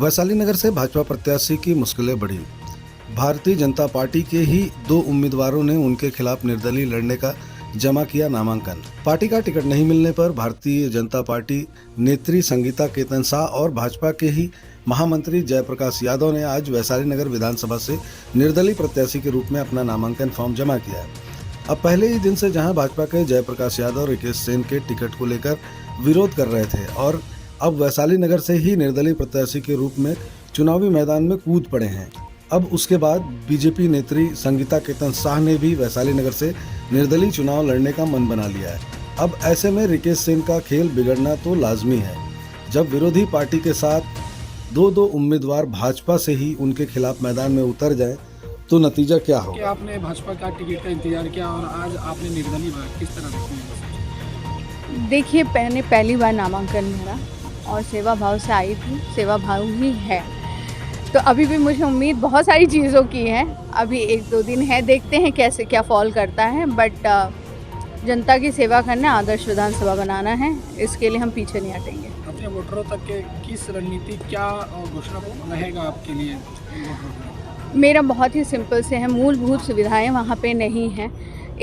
वैशाली नगर से भाजपा प्रत्याशी की मुश्किलें बढ़ी। भारतीय जनता पार्टी के ही 2 उम्मीदवारों ने उनके खिलाफ निर्दलीय लड़ने का जमा किया नामांकन। पार्टी का टिकट नहीं मिलने पर भारतीय जनता पार्टी नेत्री संगीता केतन शाह और भाजपा के ही महामंत्री जयप्रकाश यादव ने आज वैशाली नगर विधानसभा से निर्दलीय प्रत्याशी के रूप में अपना नामांकन फॉर्म जमा किया है। अब पहले ही दिन से जहां भाजपा के जयप्रकाश यादव रिकेश सेन के टिकट को लेकर विरोध कर रहे थे और अब वैशाली नगर से ही निर्दलीय प्रत्याशी के रूप में चुनावी मैदान में कूद पड़े हैं। अब उसके बाद बीजेपी नेत्री संगीता केतन शाह ने भी वैशाली नगर से निर्दलीय चुनाव लड़ने का मन बना लिया है। अब ऐसे में रिकेश सेन का खेल बिगड़ना तो लाजमी है। जब विरोधी पार्टी के साथ दो उम्मीदवार भाजपा से ही उनके खिलाफ मैदान में उतर जाएं, तो नतीजा क्या होगा? कि आपने भाजपा का टिकट का इंतजार किया और आज आपने निर्दलीय भाग किस तरह देखते हैं? देखिए, मैंने पहली बार नामांकन भरा और सेवा भाव से आई थी, सेवा भाव ही है। तो अभी भी मुझे उम्मीद बहुत सारी चीज़ों की है। अभी 1-2 दिन है, देखते हैं कैसे क्या फॉल करता है। बट जनता की सेवा करना, आदर्श विधानसभा बनाना है, इसके लिए हम पीछे नहीं हटेंगे। अपने वोटरों तक के किस रणनीति क्या घोषणा रहेगा आपके लिए? मेरा बहुत ही सिंपल से है, मूलभूत सुविधाएं वहाँ पे नहीं हैं।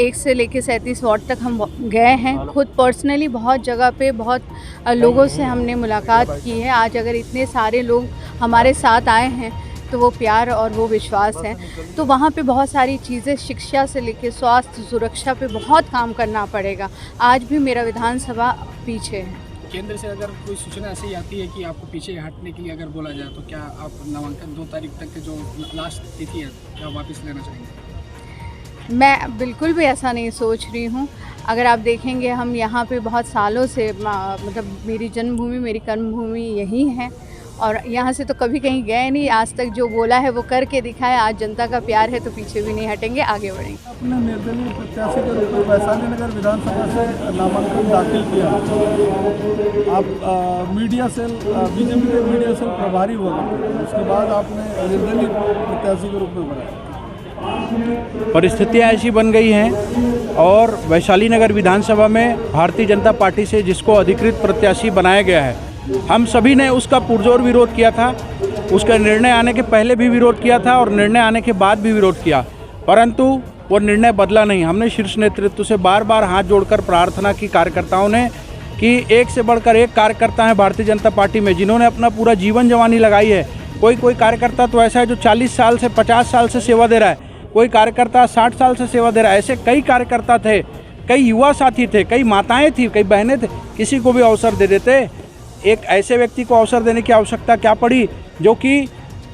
1 से लेकर 37 वार्ड तक हम गए हैं, खुद पर्सनली बहुत जगह पे बहुत लोगों से हमने मुलाकात की है। आज अगर इतने सारे लोग हमारे साथ आए हैं तो वो प्यार और वो विश्वास है। तो वहाँ पे बहुत सारी चीज़ें, शिक्षा से लेकर स्वास्थ्य, सुरक्षा पे बहुत काम करना पड़ेगा। आज भी मेरा विधानसभा पीछे है। केंद्र से अगर कोई सूचना ऐसी आती है कि आपको पीछे हटने के लिए अगर बोला जाए, तो क्या आप नामांकन 2 तारीख तक के जो लास्ट तिथि है क्या वापस लेना चाहेंगे? मैं बिल्कुल भी ऐसा नहीं सोच रही हूँ। अगर आप देखेंगे, हम यहाँ पे बहुत सालों से, मतलब मेरी जन्मभूमि, मेरी कर्मभूमि यही है और यहाँ से तो कभी कहीं गए नहीं। आज तक जो बोला है वो करके दिखाया। आज जनता का प्यार है तो पीछे भी नहीं हटेंगे, आगे बढ़ेंगे। अपने निर्दलीय प्रत्याशी के रूप में वैशाली नगर विधानसभा से नामांकन दाखिल किया। आप मीडिया सेल, बीजेपी के मीडिया सेल प्रभारी हुआ, उसके बाद आपने निर्दलीय प्रत्याशी के रूप में बनाया। परिस्थितियाँ ऐसी बन गई हैं और वैशाली नगर विधानसभा में भारतीय जनता पार्टी से जिसको अधिकृत प्रत्याशी बनाया गया है, हम सभी ने उसका पुरजोर विरोध किया था। उसका निर्णय आने के पहले भी विरोध किया था और निर्णय आने के बाद भी विरोध किया, परंतु वो निर्णय बदला नहीं। हमने शीर्ष नेतृत्व से बार बार हाथ जोड़कर प्रार्थना की कार्यकर्ताओं ने कि एक से बढ़कर एक कार्यकर्ता है भारतीय जनता पार्टी में जिन्होंने अपना पूरा जीवन जवानी लगाई है। कोई कार्यकर्ता तो ऐसा है जो 40 साल से 50 साल से सेवा दे रहा है, कोई कार्यकर्ता 60 साल से सेवा दे रहा है। ऐसे कई कार्यकर्ता थे, कई युवा साथी थे, कई माताएं थी, कई बहनें थे। किसी को भी अवसर दे देते। एक ऐसे व्यक्ति को अवसर देने की आवश्यकता क्या पड़ी जो कि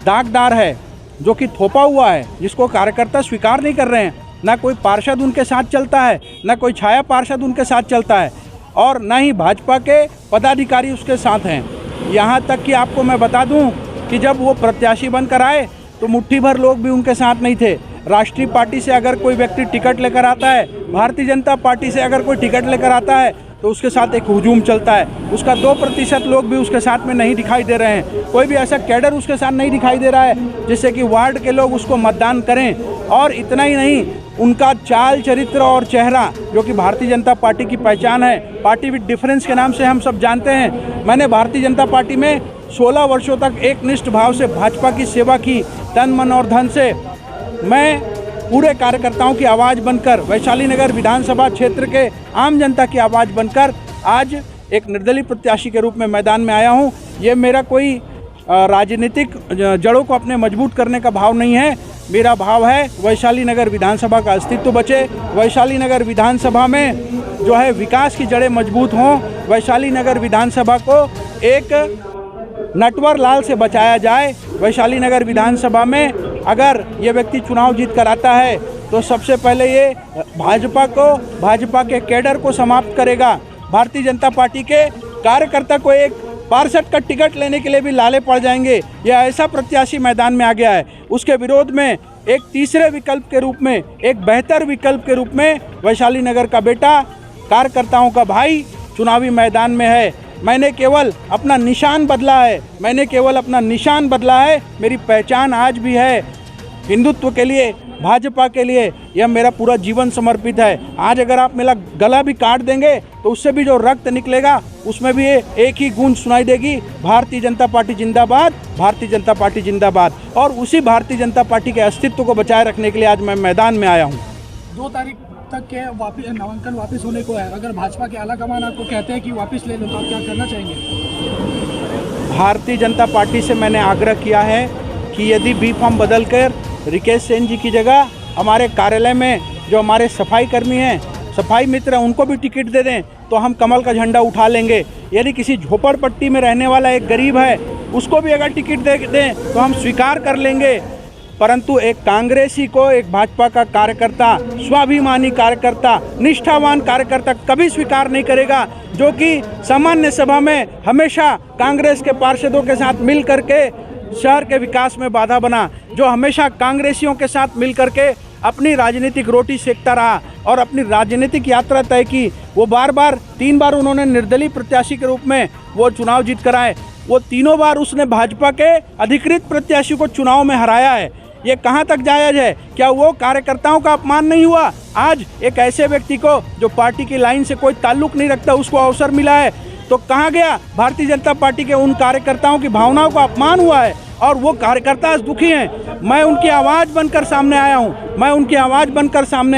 दागदार है, जो कि थोपा हुआ है, जिसको कार्यकर्ता स्वीकार नहीं कर रहे हैं। ना कोई पार्षद उनके साथ चलता है, ना कोई छाया पार्षद उनके साथ चलता है और ना ही भाजपा के पदाधिकारी उसके साथ हैं। यहाँ तक कि आपको मैं बता दूं कि जब वो प्रत्याशी बनकर आए तो मुट्ठी भर लोग भी उनके साथ नहीं थे। राष्ट्रीय पार्टी से अगर कोई व्यक्ति टिकट लेकर आता है, भारतीय जनता पार्टी से अगर कोई टिकट लेकर आता है तो उसके साथ एक हुजूम चलता है। उसका 2% लोग भी उसके साथ में नहीं दिखाई दे रहे हैं। कोई भी ऐसा कैडर उसके साथ नहीं दिखाई दे रहा है जिससे कि वार्ड के लोग उसको मतदान करें। और इतना ही नहीं, उनका चाल चरित्र और चेहरा जो कि भारतीय जनता पार्टी की पहचान है, पार्टी विद डिफरेंस के नाम से हम सब जानते हैं। मैंने भारतीय जनता पार्टी में 16 वर्षों तक एक निष्ठ भाव से भाजपा की सेवा की, तन मन और धन से। मैं पूरे कार्यकर्ताओं की आवाज़ बनकर, वैशाली नगर विधानसभा क्षेत्र के आम जनता की आवाज़ बनकर आज एक निर्दलीय प्रत्याशी के रूप में मैदान में आया हूं। ये मेरा कोई राजनीतिक जड़ों को अपने मजबूत करने का भाव नहीं है। मेरा भाव है वैशाली नगर विधानसभा का अस्तित्व बचे, वैशाली नगर विधानसभा में जो है विकास की जड़ें मजबूत हों, वैशाली नगर विधानसभा को एक नटवर लाल से बचाया जाए। वैशाली नगर विधानसभा में अगर ये व्यक्ति चुनाव जीत कर आता है तो सबसे पहले ये भाजपा के कैडर को समाप्त करेगा। भारतीय जनता पार्टी के कार्यकर्ता को एक पार्षद का टिकट लेने के लिए भी लाले पड़ जाएंगे। यह ऐसा प्रत्याशी मैदान में आ गया है। उसके विरोध में एक तीसरे विकल्प के रूप में, एक बेहतर विकल्प के रूप में वैशाली नगर का बेटा, कार्यकर्ताओं का भाई चुनावी मैदान में है। मैंने केवल अपना निशान बदला है। मेरी पहचान आज भी है हिंदुत्व के लिए, भाजपा के लिए यह मेरा पूरा जीवन समर्पित है। आज अगर आप मेरा गला भी काट देंगे तो उससे भी जो रक्त निकलेगा उसमें भी एक ही गूंज सुनाई देगी, भारतीय जनता पार्टी जिंदाबाद, भारतीय जनता पार्टी जिंदाबाद। और उसी भारतीय जनता पार्टी के अस्तित्व को बचाए रखने के लिए आज मैं मैदान में आया हूँ। 2 तारीख तक के नामांकन वापस होने को है, अगर भाजपा के आला कमान आपको कहते हैं कि वापस ले लो तो आप क्या करना चाहेंगे? भारतीय जनता पार्टी से मैंने आग्रह किया है कि यदि बी फॉर्म बदल कर रिकेश सेन जी की जगह हमारे कार्यालय में जो हमारे सफाई कर्मी हैं, सफाई मित्र हैं, उनको भी टिकट दे दें तो हम कमल का झंडा उठा लेंगे। यदि किसी झोपड़पट्टी में रहने वाला एक गरीब है उसको भी अगर टिकट दे दें तो हम स्वीकार कर लेंगे। परंतु एक कांग्रेसी को, एक भाजपा का कार्यकर्ता, स्वाभिमानी कार्यकर्ता, निष्ठावान कार्यकर्ता कभी स्वीकार नहीं करेगा, जो कि सामान्य सभा में हमेशा कांग्रेस के पार्षदों के साथ मिल करके शहर के विकास में बाधा बना, जो हमेशा कांग्रेसियों के साथ मिल करके अपनी राजनीतिक रोटी सेकता रहा और अपनी राजनीतिक यात्रा तय की। वो बार बार 3 बार उन्होंने निर्दलीय प्रत्याशी के रूप में वो चुनाव जीत कर आए। वो तीनों बार उसने भाजपा के अधिकृत प्रत्याशी को चुनाव में हराया है। ये कहाँ तक जायज़ है? क्या वो कार्यकर्ताओं का अपमान नहीं हुआ? आज एक ऐसे व्यक्ति को जो पार्टी की लाइन से कोई ताल्लुक नहीं रखता उसको अवसर मिला है, तो कहाँ गया? भारतीय जनता पार्टी के उन कार्यकर्ताओं की भावनाओं का अपमान हुआ है और वो कार्यकर्ता आज दुखी हैं। मैं उनकी आवाज़ बनकर सामने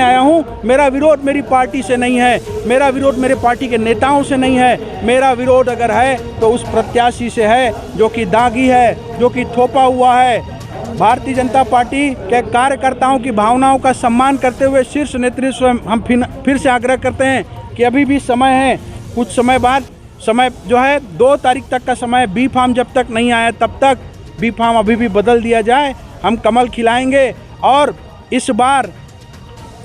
आया हूँ। मेरा विरोध मेरी पार्टी से नहीं है, मेरा विरोध मेरे पार्टी के नेताओं से नहीं है। मेरा विरोध अगर है तो उस प्रत्याशी से है जो कि दागी है, जो कि थोपा हुआ है। भारतीय जनता पार्टी के कार्यकर्ताओं की भावनाओं का सम्मान करते हुए शीर्ष नेतृत्व हम फिर से आग्रह करते हैं कि अभी भी समय है, कुछ समय बाद समय जो है 2 तारीख तक का समय, बी फॉर्म जब तक नहीं आया तब तक बी फॉर्म अभी भी बदल दिया जाए। हम कमल खिलाएंगे और इस बार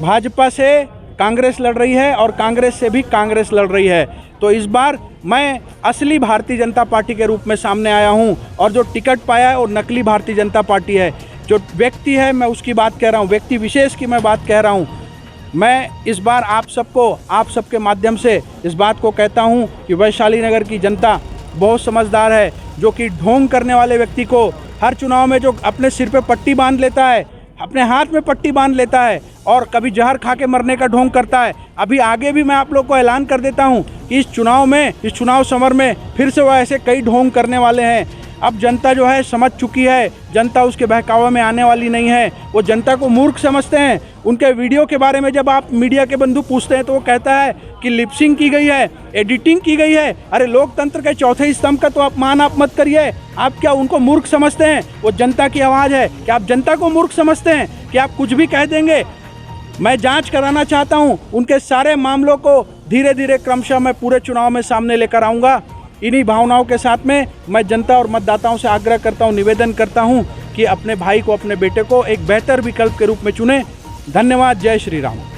भाजपा से कांग्रेस लड़ रही है और कांग्रेस से भी कांग्रेस लड़ रही है। तो इस बार मैं असली भारतीय जनता पार्टी के रूप में सामने आया हूं और जो टिकट पाया है वो नकली भारतीय जनता पार्टी है। जो व्यक्ति है मैं उसकी बात कह रहा हूं, व्यक्ति विशेष की मैं बात कह रहा हूं। मैं इस बार आप सबके माध्यम से इस बात को कहता हूं कि वैशाली नगर की जनता बहुत समझदार है, जो कि ढोंग करने वाले व्यक्ति को हर चुनाव में जो अपने सिर पे पट्टी बांध लेता है, अपने हाथ में पट्टी बांध लेता है और कभी जहर खा के मरने का ढोंग करता है। अभी आगे भी मैं आप लोग को ऐलान कर देता हूं कि इस चुनाव समर में फिर से वो ऐसे कई ढोंग करने वाले हैं। अब जनता जो है समझ चुकी है, जनता उसके बहकावे में आने वाली नहीं है। वो जनता को मूर्ख समझते हैं। उनके वीडियो के बारे में जब आप मीडिया के बंधु पूछते हैं तो वो कहता है कि लिपसिंग की गई है, एडिटिंग की गई है। अरे लोकतंत्र के चौथे स्तंभ का तो अपमान आप मत करिए। आप क्या उनको मूर्ख समझते हैं? वो जनता की आवाज़ है। क्या आप जनता को मूर्ख समझते हैं कि आप कुछ भी कह देंगे? मैं जांच कराना चाहता हूं उनके सारे मामलों को। धीरे धीरे क्रमशः मैं पूरे चुनाव में सामने लेकर आऊँगा। इन्हीं भावनाओं के साथ में मैं जनता और मतदाताओं से आग्रह करता हूं, निवेदन करता हूं कि अपने भाई को, अपने बेटे को एक बेहतर विकल्प के रूप में चुने। धन्यवाद। जय श्री राम।